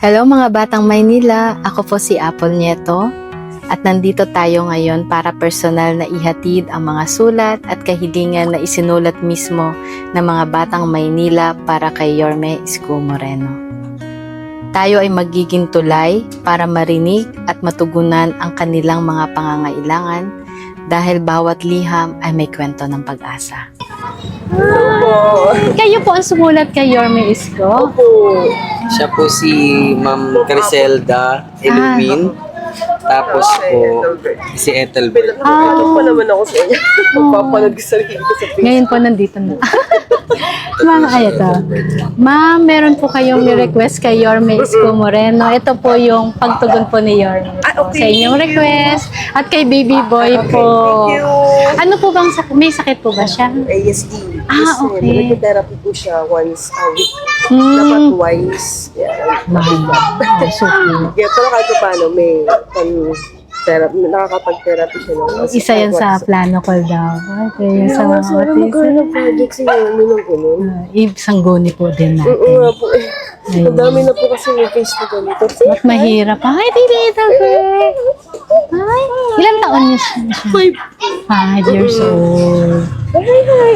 Hello mga Batang Maynila, ako po si Apple Nieto at nandito tayo ngayon para personal na ihatid ang mga sulat at kahilingan na isinulat mismo ng mga Batang Maynila para kay Yorme Isko Moreno. Tayo ay magiging tulay para marinig at matugunan ang kanilang mga pangangailangan dahil bawat liham ay may kwento ng pag-asa. Kayo po ang sumulat kay Yorme Isko? Siya po si Ma'am Criselda Elumin. Tapos po si Ethelbert. Ano pa naman ako sa inyo? Magpapanood ko sa sarili ko sa Facebook. Ngayon po nandito na. Ma'am, ito. Ma'am, meron po kayong request kay Yorme Isko Moreno. Ito po yung pagtugon po ni Yorme po sa inyong request. At kay baby boy po. Thank you. Ano po bang may sakit po ba siya? ASD. Okay. Nag-therapy po siya once a week. Hmm. Dapat twice. Yan. Super. Kaya pala kahit paano may therapy, nakakapag-therapy siya ng Isa yan sa plano ko daw. Okay, yung sa mga Sana magkaroon autism. ng project sa inyo ng gano'n. Sangguni po din Oo natin. nga po eh. Ang dami na po kasi may case na ganito. Mas mahirap. Ay, baby, Ethelbert. Ay, ilang taon niya siya? 5 years old. Ay, hi.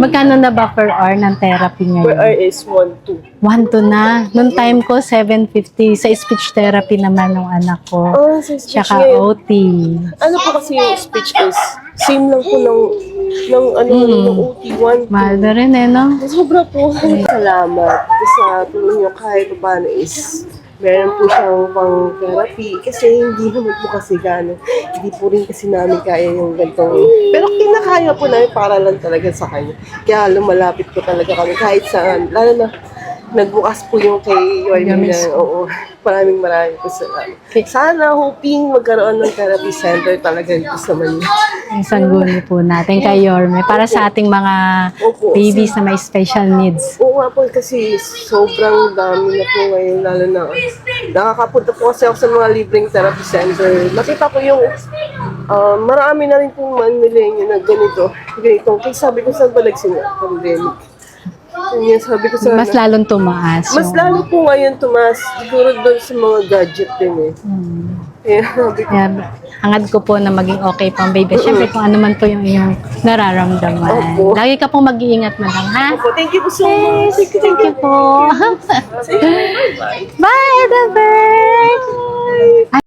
Magkano na ba per hour ng therapy Per ngayon? hour is 1-2. 1 to na. Noong time ko, 750. Sa speech therapy naman ng anak ko. Oh, sa speech Tsaka ngayon. OT. Ano po kasi yung speech is same lang po ng OT1. Mahal na rin eh, no? Sobra po. Salamat. Sa tulong nyo kahit paano is meron po siyang pang therapy kasi hindi naman po kasi gano'n. Hindi po rin kasi namin kaya yung gantong. Pero kinakaya po namin para lang talaga sa kanya. Kaya lumalapit po talaga kami kahit saan. Lalo na nagbukas po yung kay Yorme na, oo, maraming po salamat. Sana hoping magkaroon ng therapy center talaga dito sa Manila. Yung sangguni po natin kay Yorme. Para sa ating mga Opo. babies na may special needs. Oo nga po kasi sobrang dami na po ngayon lalo na nakakapunta po kasi ako sa mga libreng therapy center. Nakita ko yung marami na rin pong Manileño na ganitong kaya sabi ko saan ba nagsimula pandemic. Yun, sabi ko sa Mas lalong tumaas. mas yung- lalo po ngayon tumas siguro doon sa mga gadget din eh. Kaya sabi ko, Kaya hangad ko po na maging okay pang baby. Siyempre kung ano man po yung iyong nararamdaman. Opo. Lagi ka pong mag-iingat na lang, ha? opo, thank you po so much. Thank you po. Bye, Ethelbert!